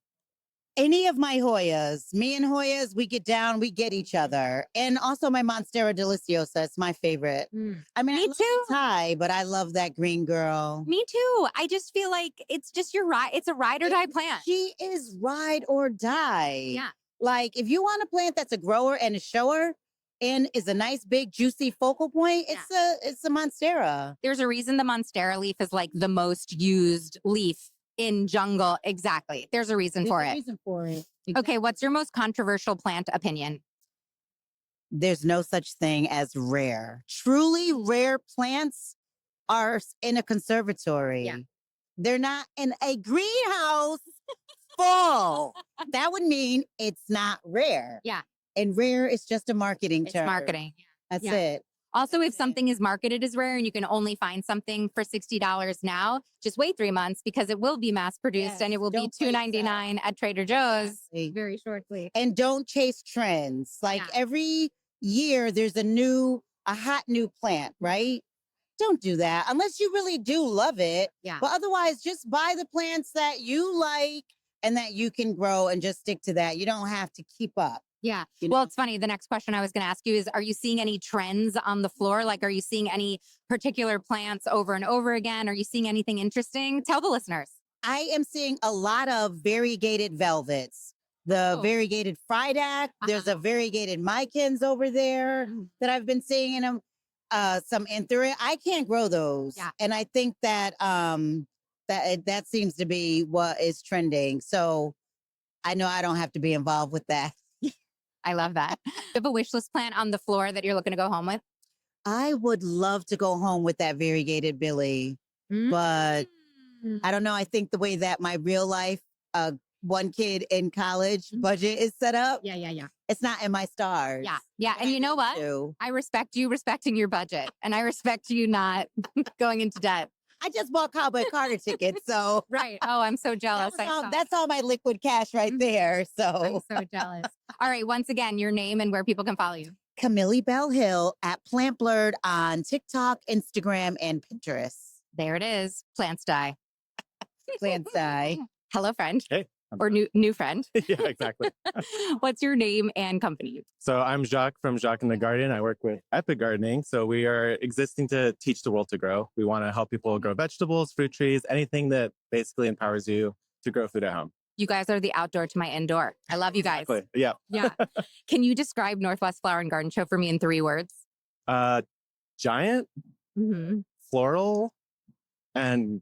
Any of my Hoyas. Me and Hoyas, we get down, we get each other. And also my Monstera deliciosa. It's my favorite. I mean, Me too. Thai, but I love that green girl. Me too. I just feel like it's just your ride. It's a ride or die plant. She is ride or die. Yeah. Like if you want a plant that's a grower and a shower and is a nice big juicy focal point, it's a Monstera. There's a reason the Monstera leaf is like the most used leaf in jungle. Exactly. There's a reason for it. Okay, what's your most controversial plant opinion? There's no such thing as rare. Truly rare plants are in a conservatory. Yeah. They're not in a greenhouse full. That would mean it's not rare. Yeah. And rare is just a marketing term. It's marketing. That's it. Also, if something is marketed as rare and you can only find something for $60 now, just wait 3 months because it will be mass produced and it will be $2.99 at Trader Joe's very shortly. And don't chase trends. Like every year there's a hot new plant, right? Don't do that unless you really do love it. Yeah. But otherwise, just buy the plants that you like and that you can grow and just stick to that. You don't have to keep up. Yeah. Well, it's funny. The next question I was going to ask you is, are you seeing any trends on the floor? Like, are you seeing any particular plants over and over again? Are you seeing anything interesting? Tell the listeners. I am seeing a lot of variegated velvets. The variegated Friedac. There's a variegated Mycans over there that I've been seeing in them. Some Anthurium. I can't grow those. Yeah. And I think that that seems to be what is trending. So I know I don't have to be involved with that. I love that. You have a wish list plant on the floor that you're looking to go home with? I would love to go home with that variegated Billy, but I don't know. I think the way that my real life, one kid in college budget is set up. Yeah. It's not in my stars. Yeah. And you know what? I respect you respecting your budget and I respect you not going into debt. I just bought Cowboy Carter tickets, so right. Oh, I'm so jealous. That's all my liquid cash right there. So I'm so jealous. All right. Once again, your name and where people can follow you. Kamili Bell Hill at Plantblerd on TikTok, Instagram, and Pinterest. There it is. Plants die. Plants die. Hello, friend. Hey. Or new friend. Yeah, exactly. What's your name and company? So I'm Jaques from Jaques and the Garden. I work with Epic Gardening. So we are existing to teach the world to grow. We want to help people grow vegetables, fruit trees, anything that basically empowers you to grow food at home. You guys are the outdoor to my indoor. I love you guys. Exactly. Yeah. Yeah. Can you describe Northwest Flower and Garden Show for me in 3 words? Giant, floral, and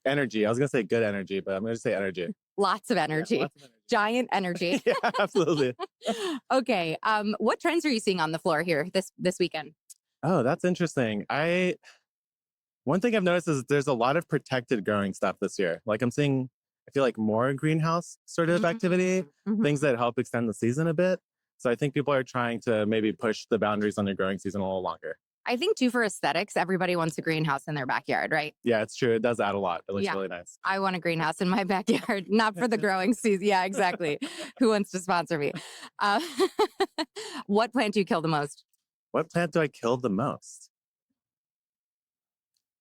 energy. I was going to say good energy, but I'm going to say energy. Lots of energy. Yeah, lots of energy. Giant energy. Yeah, absolutely. Okay. What trends are you seeing on the floor here this weekend? Oh, that's interesting. One thing I've noticed is there's a lot of protected growing stuff this year. Like I feel like more greenhouse sort of activity, things that help extend the season a bit. So I think people are trying to maybe push the boundaries on their growing season a little longer. I think too, for aesthetics, everybody wants a greenhouse in their backyard, right? Yeah, it's true. It does add a lot. It looks really nice. I want a greenhouse in my backyard, not for the growing season. Yeah, exactly. Who wants to sponsor me? What plant do you kill the most? What plant do I kill the most?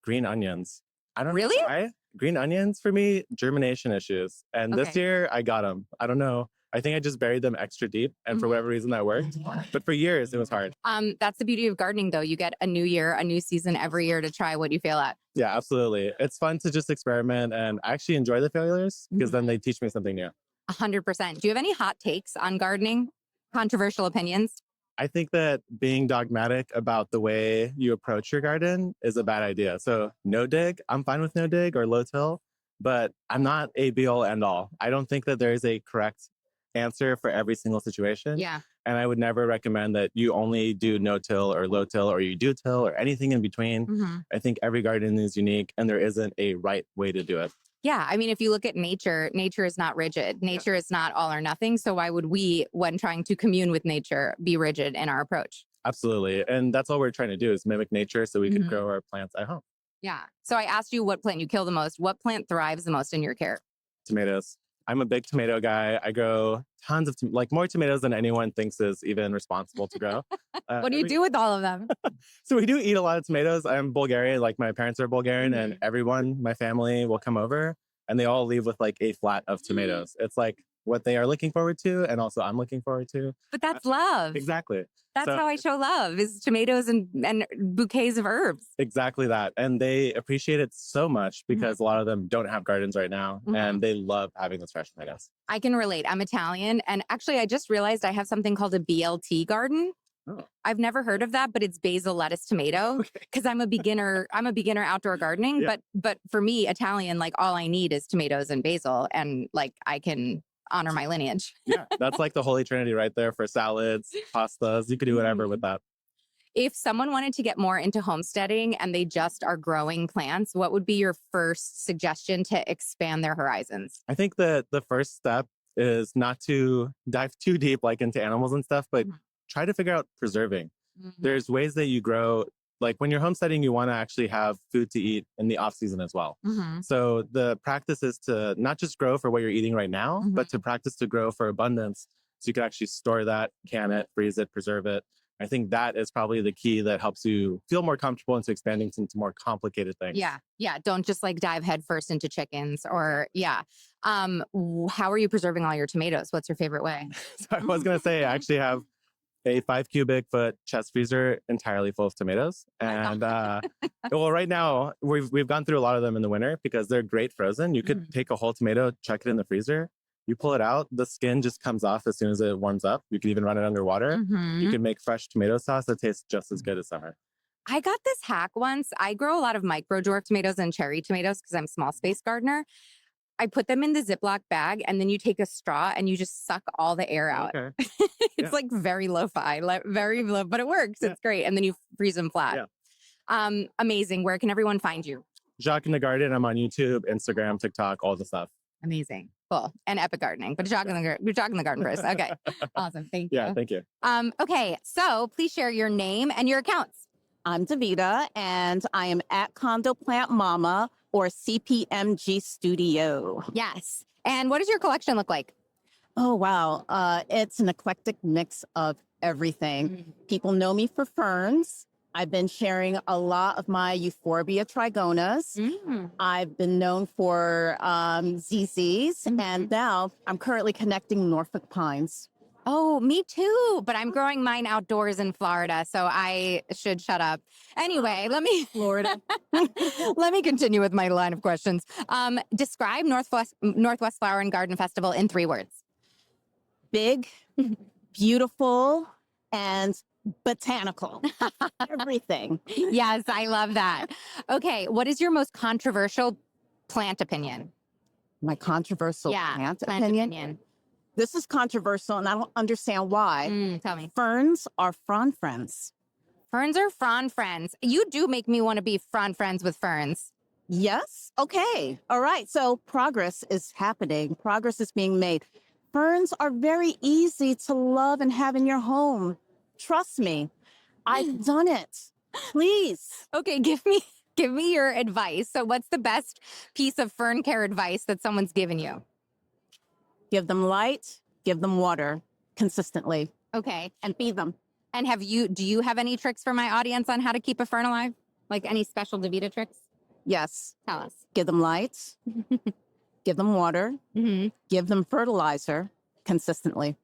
Green onions. I don't really? Green onions for me, germination issues. And this year I got them. I don't know. I think I just buried them extra deep, and for whatever reason that worked. But for years, it was hard. That's the beauty of gardening, though. You get a new year, a new season every year to try what you fail at. Yeah, absolutely. It's fun to just experiment, and I actually enjoy the failures because then they teach me something new. 100%. Do you have any hot takes on gardening? Controversial opinions? I think that being dogmatic about the way you approach your garden is a bad idea. So no dig, I'm fine with no dig or low till, but I'm not a be all end all. I don't think that there is a correct answer for every single situation. Yeah. And I would never recommend that you only do no till or low till or you do till or anything in between. I think every garden is unique and there isn't a right way to do it. Yeah. I mean, if you look at nature, nature is not rigid. Nature is not all or nothing. So why would we, when trying to commune with nature, be rigid in our approach? Absolutely. And that's all we're trying to do is mimic nature so we could grow our plants at home. Yeah. So I asked you what plant you kill the most. What plant thrives the most in your care? Tomatoes. I'm a big tomato guy. I grow tons of, more tomatoes than anyone thinks is even responsible to grow. What do you do with all of them? So we do eat a lot of tomatoes. I'm Bulgarian, like my parents are Bulgarian, and everyone, my family will come over and they all leave with like a flat of tomatoes. It's like what they are looking forward to, and also I'm looking forward to. But that's love. Exactly. That's So- how I show love is tomatoes and bouquets of herbs. Exactly that. And they appreciate it so much because a lot of them don't have gardens right now and they love having those fresh tomatoes. I can relate. I'm Italian. And actually, I just realized I have something called a BLT garden. Oh. I've never heard of that, but it's basil, lettuce, tomato. Because I'm a beginner outdoor gardening. Yeah. But for me, Italian, like all I need is tomatoes and basil. And like I can honor my lineage. Yeah, that's like the holy trinity right there for salads, pastas. You could do whatever with that. If someone wanted to get more into homesteading and they just are growing plants, what would be your first suggestion to expand their horizons? I think that the first step is not to dive too deep like into animals and stuff, but try to figure out preserving. There's ways that you grow. Like when you're homesteading, you want to actually have food to eat in the off season as well. So the practice is to not just grow for what you're eating right now, but to practice to grow for abundance. So you can actually store that, can it, freeze it, preserve it. I think that is probably the key that helps you feel more comfortable into expanding into more complicated things. Yeah. Yeah. Don't just like dive headfirst into chickens or how are you preserving all your tomatoes? What's your favorite way? So I was going to say, I actually have a 5 cubic foot chest freezer entirely full of tomatoes. And well, right now we've gone through a lot of them in the winter because they're great frozen. You could take a whole tomato, chuck it in the freezer. You pull it out, the skin just comes off as soon as it warms up. You can even run it underwater. You can make fresh tomato sauce that tastes just as good as summer. I got this hack once. I grow a lot of micro dwarf tomatoes and cherry tomatoes because I'm a small space gardener. I put them in the Ziploc bag and then you take a straw and you just suck all the air out. Okay. It's like very lo-fi, very low, but it works. It's great. And then you freeze them flat. Amazing. Where can everyone find you? Jaques in the Garden. I'm on YouTube, Instagram, TikTok, all the stuff. Amazing. Cool. And epic gardening, but Jaques in the garden first. Okay. Awesome. Thank you. Yeah, thank you. Okay. So please share your name and your accounts. I'm Davida, and I am at Condo Plant Mama or CPMG Studio. Yes. And what does your collection look like? Oh, wow. It's an eclectic mix of everything. People know me for ferns. I've been sharing a lot of my Euphorbia trigonas. I've been known for ZZs, and now I'm currently connecting Norfolk pines. Oh, me too. But I'm growing mine outdoors in Florida, so I should shut up. Anyway, let me Florida. let me continue with my line of questions. Describe Northwest Flower and Garden Festival in 3 words. Big, beautiful, and botanical. Everything. Yes, I love that. Okay, what is your most controversial plant opinion? My controversial plant opinion. This is controversial, and I don't understand why. Tell me. Ferns are frond friends. Ferns are frond friends. You do make me want to be frond friends with ferns. Yes? Okay. All right. So progress is happening. Progress is being made. Ferns are very easy to love and have in your home. Trust me. I've done it. Please. Okay, give me your advice. So what's the best piece of fern care advice that someone's given you? Give them light, give them water consistently. Okay. And feed them. And do you have any tricks for my audience on how to keep a fern alive? Like any special Davida tricks? Yes. Tell us. Give them light, give them water, give them fertilizer, consistently.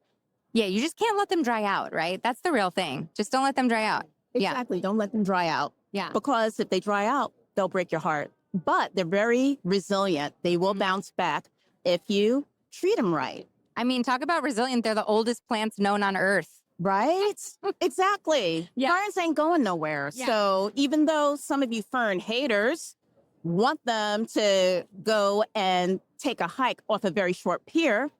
Yeah, you just can't let them dry out, right? That's the real thing. Just don't let them dry out. Exactly. Don't let them dry out. Yeah. Because if they dry out, they'll break your heart. But they're very resilient. They will bounce back if you treat them right. I mean, talk about resilient. They're the oldest plants known on Earth. Right? Exactly. Ferns ain't going nowhere. Yeah. So even though some of you fern haters want them to go and take a hike off a very short pier,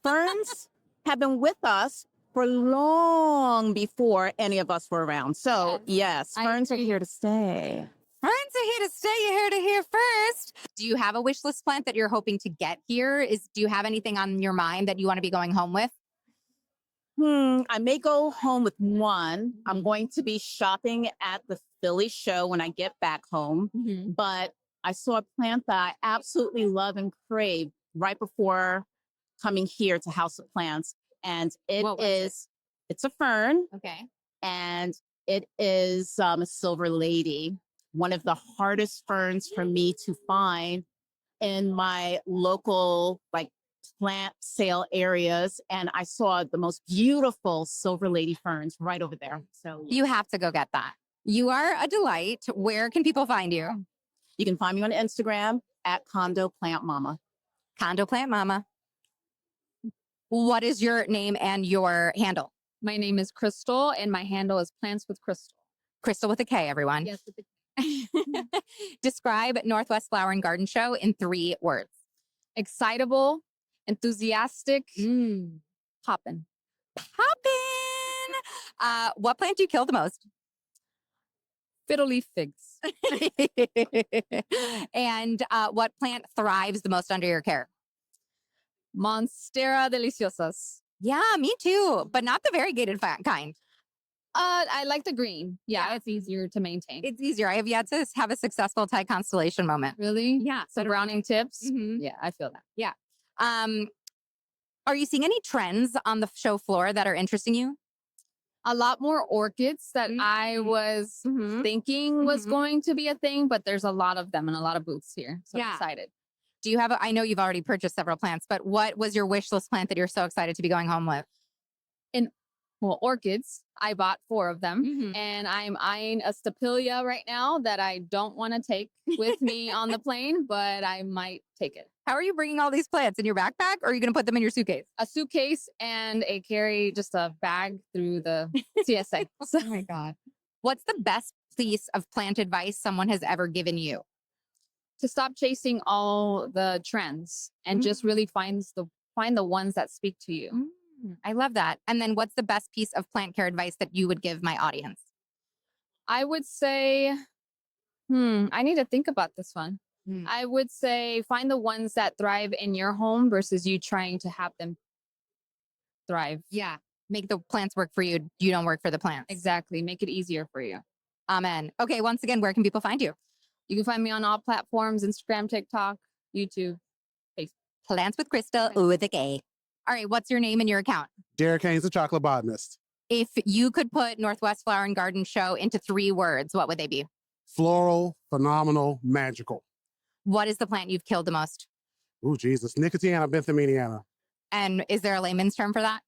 ferns have been with us for long before any of us were around. So yes, ferns are here to stay. Ferns are here to stay. You heard it here first. Do you have a wish list plant that you're hoping to get here? Do you have anything on your mind that you want to be going home with? I may go home with one. I'm going to be shopping at the Philly show when I get back home. But I saw a plant that I absolutely love and crave right before coming here to House of Plants. And it's a fern. Okay. And it is a silver lady, one of the hardest ferns for me to find in my local plant sale areas. And I saw the most beautiful silver lady ferns right over there. So you have to go get that. You are a delight. Where can people find you? You can find me on Instagram at Condo Plant Mama. Condo Plant Mama. What is your name and your handle? My name is Krystal and my handle is Plants with Krystal. Krystal with a K, everyone. Yes, with a K. Describe Northwest Flower and Garden Show in 3 words. Excitable, enthusiastic, poppin'. Poppin'! What plant do you kill the most? Fiddle leaf figs. And what plant thrives the most under your care? Monstera deliciosas. Yeah, me too, but not the variegated kind. I like the green. Yeah, it's easier to maintain. It's easier. I have yet to have a successful Thai constellation moment. Really? Yeah. So browning tips. Mhm. Yeah, I feel that. Yeah. Are you seeing any trends on the show floor that are interesting you? A lot more orchids that I was thinking was going to be a thing, but there's a lot of them and a lot of booths here. So I'm excited. Do you have I know you've already purchased several plants, but what was your wish list plant that you're so excited to be going home with? Well, orchids. I bought 4 of them, and I'm eyeing a stapelia right now that I don't want to take with me on the plane, but I might take it. How are you bringing all these plants in your backpack, or are you going to put them in your suitcase? A suitcase and just a bag through the TSA. Oh my God. What's the best piece of plant advice someone has ever given you? To stop chasing all the trends and just really find the ones that speak to you. I love that. And then what's the best piece of plant care advice that you would give my audience? I would say, I need to think about this one. I would say find the ones that thrive in your home versus you trying to have them thrive. Yeah. Make the plants work for you. You don't work for the plants. Exactly. Make it easier for you. Amen. Okay. Once again, where can people find you? You can find me on all platforms, Instagram, TikTok, YouTube, Facebook. Plants with Krystal with a K. All right. What's your name and your account? Derek Haynes, the Chocolate Botanist. If you could put Northwest Flower and Garden Show into 3 words, what would they be? Floral, phenomenal, magical. What is the plant you've killed the most? Oh, Jesus. Nicotiana benthaminiana. And is there a layman's term for that?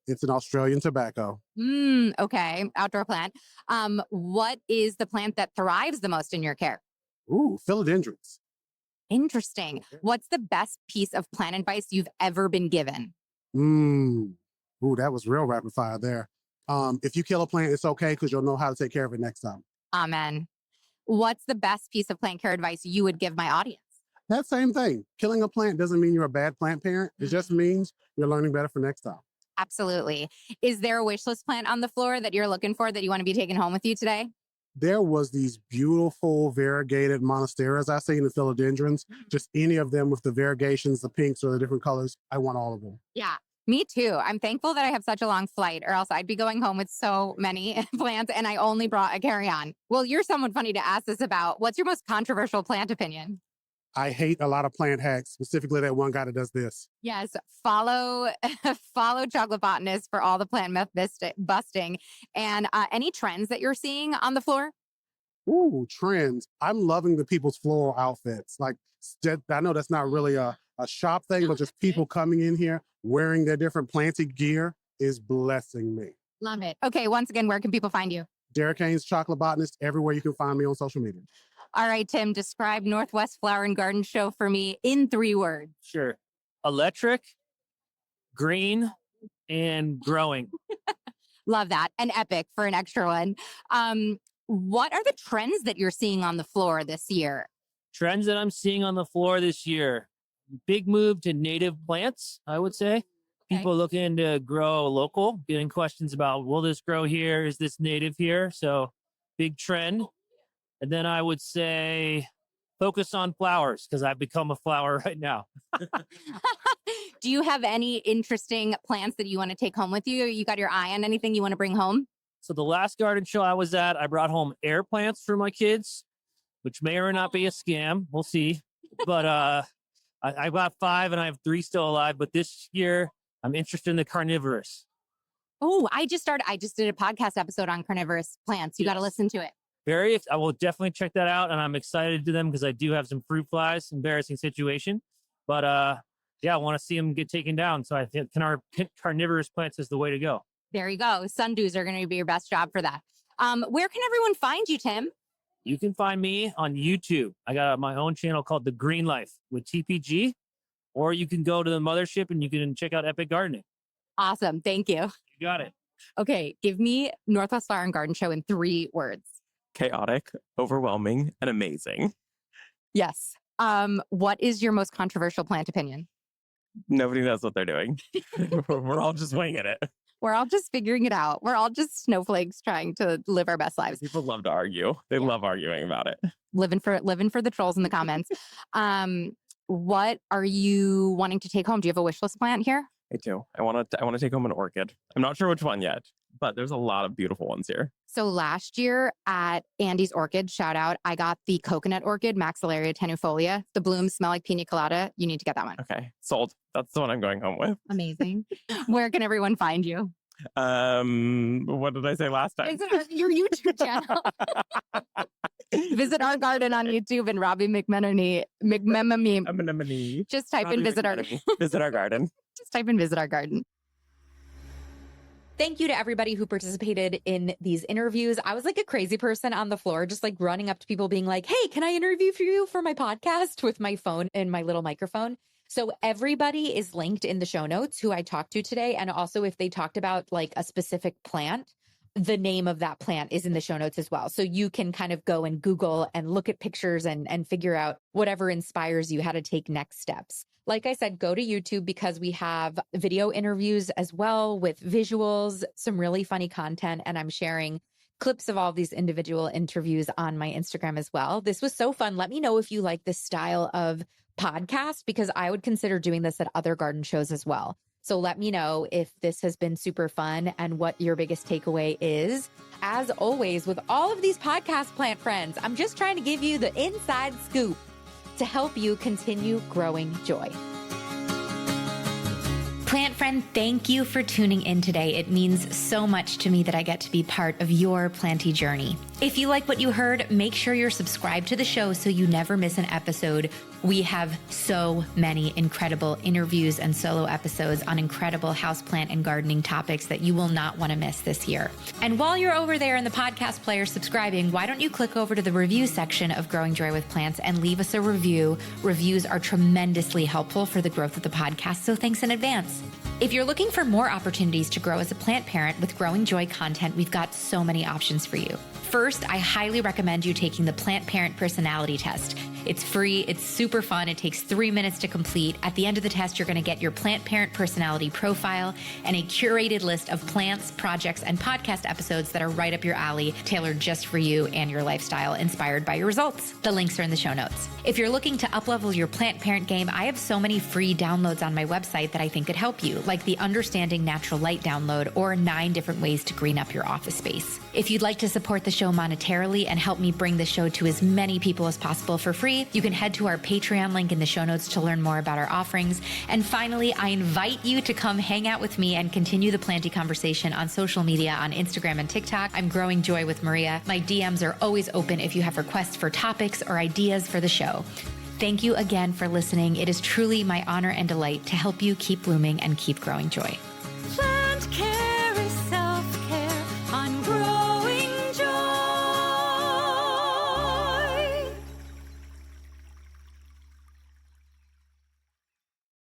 It's an Australian tobacco. Okay. Outdoor plant. What is the plant that thrives the most in your care? Ooh, philodendrons. Interesting. What's the best piece of plant advice you've ever been given? Ooh, that was real rapid fire there. If you kill a plant, it's okay because you'll know how to take care of it next time. Amen. What's the best piece of plant care advice you would give my audience? That same thing. Killing a plant doesn't mean you're a bad plant parent. It just means you're learning better for next time. Absolutely. Is there a wish list plant on the floor that you're looking for that you want to be taking home with you today? There was these beautiful variegated monsteras I seen in philodendrons. Just any of them with the variegations, the pinks or the different colors. I want all of them. Yeah, me too. I'm thankful that I have such a long flight, or else I'd be going home with so many plants and I only brought a carry-on. Well, you're someone funny to ask this about. What's your most controversial plant opinion? I hate a lot of plant hacks, specifically that one guy that does this. Yes, follow Chocolate Botanist for all the plant myth busting. And any trends that you're seeing on the floor? Ooh, trends. I'm loving the people's floral outfits. Like, I know that's not really a a shop thing, but just people coming in here wearing their different planted gear is blessing me. Love it. Okay, once again, where can people find you? Derek Haynes, Chocolate Botanist, everywhere you can find me on social media. All right, Tim, describe Northwest Flower and Garden Show for me in 3 words. Sure. Electric, green, and growing. Love that. And epic for an extra one. What are the trends that you're seeing on the floor this year? Trends that I'm seeing on the floor this year. Big move to native plants, I would say. People looking to grow local, getting questions about, will this grow here? Is this native here? So big trend. And then I would say focus on flowers because I've become a flower right now. Do you have any interesting plants that you want to take home with you? You got your eye on anything you want to bring home? So the last garden show I was at, I brought home air plants for my kids, which may or not be a scam. We'll see. But I got 5 and I have 3 still alive. But this year, I'm interested in the carnivorous. Oh, I just did a podcast episode on carnivorous plants. You got to listen to it. I will definitely check that out. And I'm excited to do them because I do have some fruit flies, embarrassing situation. But yeah, I want to see them get taken down. So I think carnivorous plants is the way to go. There you go. Sundews are going to be your best job for that. Where can everyone find you, Tim? You can find me on YouTube. I got my own channel called The Greenlife with TPG, or you can go to the mothership and you can check out Epic Gardening. Awesome. Thank you. You got it. Okay. Give me Northwest Flower and Garden Show in 3 words. Chaotic, overwhelming, and amazing. Yes. What is your most controversial plant opinion? Nobody knows what they're doing. We're all just winging it. We're all just figuring it out. We're all just snowflakes trying to live our best lives. People love to argue. They love arguing about it. Living for the trolls in the comments. What are you wanting to take home? Do you have a wish list plant here? I do. I want to take home an orchid. I'm not sure which one yet, but there's a lot of beautiful ones here. So last year at Andy's Orchid, shout out, I got the coconut orchid, Maxillaria tenuifolia. The blooms smell like pina colada. You need to get that one. Okay, sold. That's the one I'm going home with. Amazing. Where can everyone find you? What did I say last time? Visit your YouTube channel. Visit our garden on YouTube and Robbie McMenemy. Just type in visit our garden. Just type in visit our garden. Thank you to everybody who participated in these interviews. I was like a crazy person on the floor, just like running up to people being like, hey, can I interview for you for my podcast with my phone and my little microphone? So everybody is linked in the show notes who I talked to today. And also if they talked about like a specific plant, the name of that plant is in the show notes as well. So you can kind of go and Google and look at pictures and figure out whatever inspires you how to take next steps. Like I said, go to YouTube because we have video interviews as well with visuals, some really funny content, and I'm sharing clips of all of these individual interviews on my Instagram as well. This was so fun. Let me know if you like this style of podcast because I would consider doing this at other garden shows as well. So let me know if this has been super fun and what your biggest takeaway is. As always, with all of these podcast plant friends, I'm just trying to give you the inside scoop to help you continue growing joy. Plant friend, thank you for tuning in today. It means so much to me that I get to be part of your planty journey. If you like what you heard, make sure you're subscribed to the show so you never miss an episode. We have so many incredible interviews and solo episodes on incredible houseplant and gardening topics that you will not want to miss this year. And while you're over there in the podcast player subscribing, why don't you click over to the review section of Growing Joy with Plants and leave us a review. Reviews are tremendously helpful for the growth of the podcast, so thanks in advance. If you're looking for more opportunities to grow as a plant parent with Growing Joy content, we've got so many options for you. First, I highly recommend you taking the Plant Parent Personality Test. It's free, it's super fun, it takes 3 minutes to complete. At the end of the test, you're gonna get your Plant Parent Personality profile and a curated list of plants, projects, and podcast episodes that are right up your alley, tailored just for you and your lifestyle, inspired by your results. The links are in the show notes. If you're looking to uplevel your plant parent game, I have so many free downloads on my website that I think could help you, like the Understanding Natural Light download or 9 different ways to green up your office space. If you'd like to support the show monetarily and help me bring the show to as many people as possible for free, you can head to our Patreon link in the show notes to learn more about our offerings. And finally, I invite you to come hang out with me and continue the planty conversation on social media on Instagram and TikTok. I'm Growing Joy with Maria. My DMs are always open if you have requests for topics or ideas for the show. Thank you again for listening. It is truly my honor and delight to help you keep blooming and keep growing joy.